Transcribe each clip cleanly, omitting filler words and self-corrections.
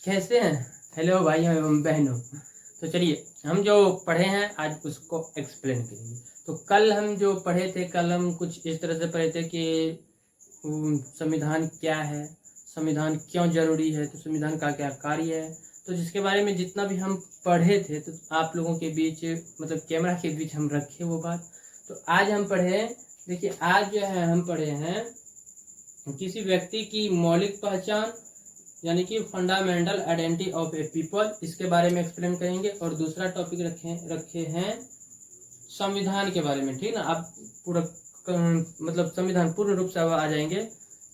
कैसे हैं? हेलो भाइयों एवं बहनों। तो चलिए हम जो पढ़े हैं आज उसको एक्सप्लेन करेंगे। तो कल हम जो पढ़े थे, कल हम कुछ इस तरह से पढ़े थे कि संविधान क्या है, संविधान क्यों जरूरी है, तो संविधान का क्या कार्य है। तो जिसके बारे में जितना भी हम पढ़े थे तो आप लोगों के बीच मतलब कैमरा के बीच हम रखे वो बात। तो आज हम पढ़े, देखिए आज जो है हम पढ़े हैं किसी व्यक्ति की मौलिक पहचान यानी कि fundamental identity of A people, इसके बारे में एक्सप्लेन करेंगे। और दूसरा टॉपिक रखे हैं संविधान के बारे में। ठीक ना, आप पूरा मतलब संविधान पूर्ण रूप से अब आ जाएंगे।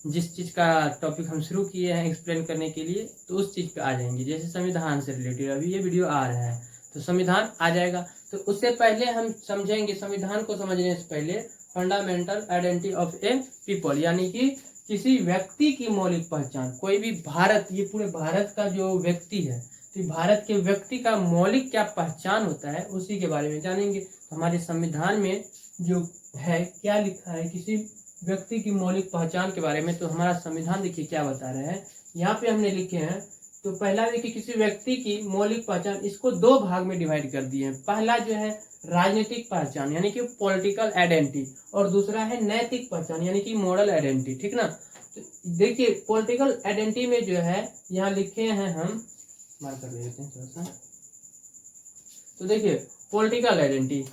जिस चीज का टॉपिक हम शुरू किए हैं एक्सप्लेन करने के लिए तो उस चीज पे आ जाएंगे। जैसे संविधान से रिलेटेड अभी ये वीडियो आ रहा है तो संविधान आ जाएगा। तो उससे पहले हम समझेंगे, संविधान को समझने से पहले fundamental identity of A people यानी कि किसी व्यक्ति की मौलिक पहचान। कोई भी भारत, ये पूरे भारत का जो व्यक्ति है, तो भारत के व्यक्ति का मौलिक क्या पहचान होता है उसी के बारे में जानेंगे। तो हमारे संविधान में जो है क्या लिखा है किसी व्यक्ति की मौलिक पहचान के बारे में, तो हमारा संविधान देखिए क्या बता रहा है। यहाँ पे हमने लिखे हैं, तो पहला देखिए किसी व्यक्ति की मौलिक पहचान, इसको दो भाग में डिवाइड कर दिए हैं। पहला जो है राजनीतिक पहचान यानी कि पॉलिटिकल आइडेंटिटी, और दूसरा है नैतिक पहचान यानी कि मॉरल आइडेंटिटी। ठीक ना, तो देखिए पॉलिटिकल आइडेंटिटी में जो है यहाँ लिखे हैं, हम मार्क कर लेते हैं थोड़ा सा। तो देखिए पॉलिटिकल आइडेंटिटी,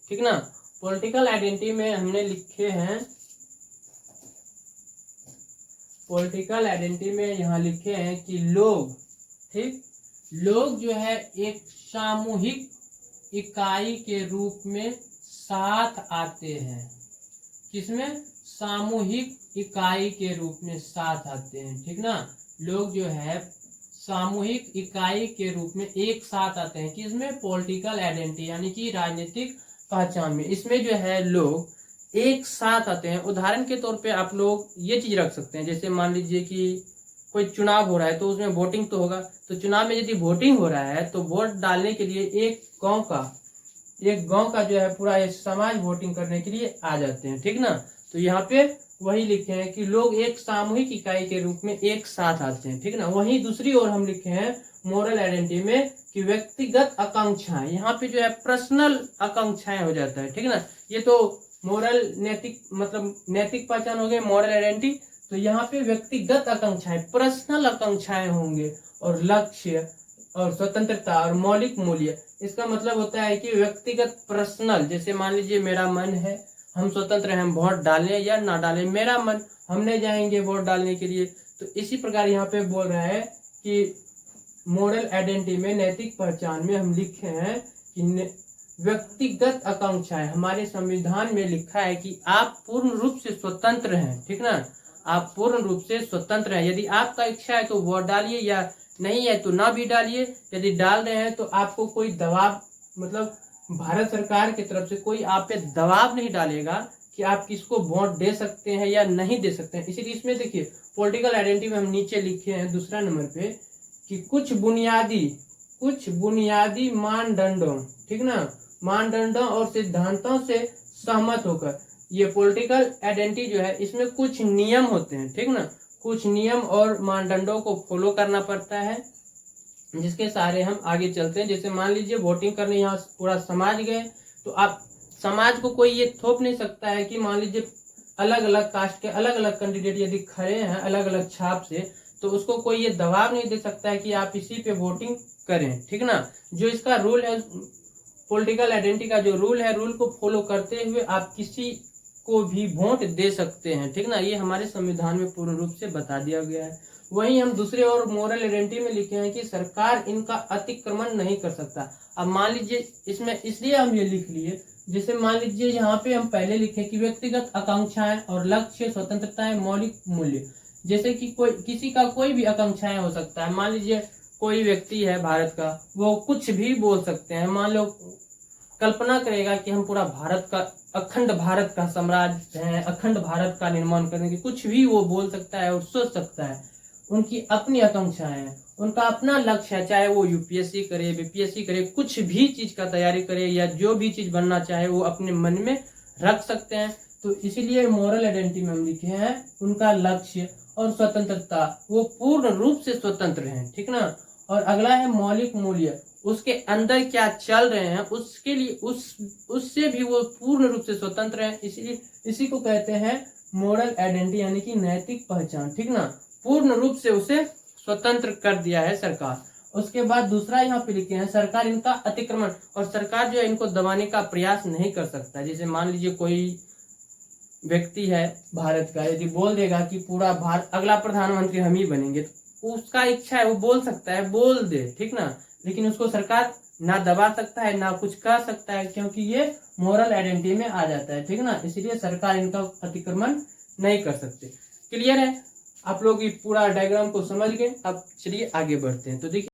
ठीक ना, पॉलिटिकल आइडेंटिटी में हमने लिखे हैं, पॉलिटिकल आइडेंटिटी में यहाँ लिखे हैं कि लोग, ठीक, लोग जो है एक सामूहिक इकाई के रूप में साथ आते हैं। किसमें? सामूहिक इकाई के रूप में साथ आते हैं। ठीक ना, लोग जो है सामूहिक इकाई के रूप में एक साथ आते हैं। किसमें? पॉलिटिकल आइडेंटिटी यानी कि राजनीतिक पहचान में। इसमें जो है लोग एक साथ आते हैं। उदाहरण के तौर पे आप लोग ये चीज रख सकते हैं, जैसे मान लीजिए कि कोई चुनाव हो रहा है तो उसमें वोटिंग तो होगा। तो चुनाव में यदि वोटिंग हो रहा है तो वोट डालने के लिए एक गांव का जो है पूरा एक समाज वोटिंग करने के लिए आ जाते हैं। ठीक ना, तो यहाँ पे वही लिखे हैं कि लोग एक सामूहिक इकाई के रूप में एक साथ आते हैं। ठीक ना, वही दूसरी ओर हम लिखे हैं मोरल आइडेंटिटी में कि व्यक्तिगत आकांक्षाएं, यहाँ पे जो है पर्सनल आकांक्षाएं हो जाता है। ठीक ना, ये तो मोरल नैतिक मतलब नैतिक पहचान हो गए, मॉरल आइडेंटिटी। तो यहाँ पे व्यक्तिगत आकांक्षाएं, पर्सनल आकांक्षाएं होंगे, और लक्ष्य और स्वतंत्रता और मौलिक मूल्य। इसका मतलब होता है कि व्यक्तिगत पर्सनल, जैसे मान लीजिए मेरा मन है, हम स्वतंत्र हैं, हम वोट डालें या ना डालें, मेरा मन, हम नहीं जाएंगे वोट डालने के लिए। तो इसी प्रकार यहाँ पे बोल रहा है कि मोरल आइडेंटिटी में, नैतिक पहचान में हम लिखे हैं कि व्यक्तिगत आकांक्षाएं, हमारे संविधान में लिखा है कि आप पूर्ण रूप से स्वतंत्र हैं। ठीक ना, आप पूर्ण रूप से स्वतंत्र हैं। यदि आपका इच्छा है तो वोट डालिए, या नहीं है तो ना भी डालिए। यदि डाल रहे हैं तो आपको कोई दबाव, मतलब भारत सरकार की तरफ से कोई आप पे दबाव नहीं डालेगा कि आप किसको वोट दे सकते हैं या नहीं दे सकते हैं। इसीलिए इसमें देखिए पॉलिटिकल आइडेंटिटी में हम नीचे लिखे हैं दूसरा नंबर पे कि कुछ बुनियादी मानदंडों, ठीक ना, मानदंडों और सिद्धांतों से सहमत होकर, ये पॉलिटिकल आइडेंटिटी जो है इसमें कुछ नियम होते हैं। ठीक ना, कुछ नियम और मानदंडों को फॉलो करना पड़ता है, जिसके सहारे हम आगे चलते हैं। जैसे मान लीजिए वोटिंग करने यहाँ पूरा समाज गए, तो आप समाज को कोई ये थोप नहीं सकता है कि मान लीजिए अलग अलग कास्ट के अलग अलग कैंडिडेट यदि खड़े हैं अलग अलग छाप से, तो उसको कोई ये दबाव नहीं दे सकता है कि आप इसी पे वोटिंग करें। ठीक ना, जो इसका रूल है, पॉलिटिकल आइडेंटिटी का जो रूल है, रूल को फॉलो करते हुए आप किसी को भी वोट दे सकते हैं। ठीक ना, ये हमारे संविधान में पूर्ण रूप से बता दिया गया है। वहीं हम दूसरे और मोरल आइडेंटिटी में लिखे हैं कि सरकार इनका अतिक्रमण नहीं कर सकता। अब मान लीजिए इसमें इसलिए हम ये लिख लिए, जैसे मान लीजिए यहाँ पे हम पहले लिखे कि व्यक्तिगत आकांक्षाएं और लक्ष्य, स्वतंत्रताएं, मौलिक मूल्य। जैसे कि कोई किसी का कोई भी आकांक्षाएं हो सकता है। मान लीजिए कोई व्यक्ति है भारत का, वो कुछ भी बोल सकते हैं। मान लो कल्पना करेगा कि हम पूरा भारत का, अखंड भारत का साम्राज्य है, अखंड भारत का निर्माण करने की, कुछ भी वो बोल सकता है और सोच सकता है। उनकी अपनी आकांक्षाएं हैं, उनका अपना लक्ष्य है, चाहे वो यूपीएससी करे, बीपीएससी करे, कुछ भी चीज का तैयारी करे या जो भी चीज बनना चाहे वो अपने मन में रख सकते हैं। तो इसीलिए मॉरल आइडेंटिटी में हम लिखे हैं उनका लक्ष्य और स्वतंत्रता, वो पूर्ण रूप से स्वतंत्र हैं। ठीक ना, और अगला है मौलिक मूल्य, उसके अंदर क्या चल रहे हैं उसके लिए उससे भी वो पूर्ण रूप से स्वतंत्र है, इसलिए इसी को कहते हैं मोरल आइडेंटिटी यानी कि नैतिक पहचान, ठीक ना। पूर्ण रूप से उसे स्वतंत्र कर दिया है सरकार। उसके बाद दूसरा यहाँ पे लिखे हैं सरकार इनका अतिक्रमण, और सरकार जो है इनको दबाने का प्रयास नहीं कर सकता। जैसे मान लीजिए कोई व्यक्ति है भारत का, यदि बोल देगा कि पूरा भारत अगला प्रधानमंत्री हम ही बनेंगे, तो उसका इच्छा है वो बोल सकता है, बोल दे, ठीक ना, लेकिन उसको सरकार ना दबा सकता है ना कुछ कर सकता है, क्योंकि ये मोरल आइडेंटिटी में आ जाता है, ठीक ना। इसीलिए सरकार इनका अतिक्रमण नहीं कर सकते। क्लियर है? आप लोग ये पूरा डायग्राम को समझ गए। अब चलिए आगे बढ़ते हैं। तो देखिए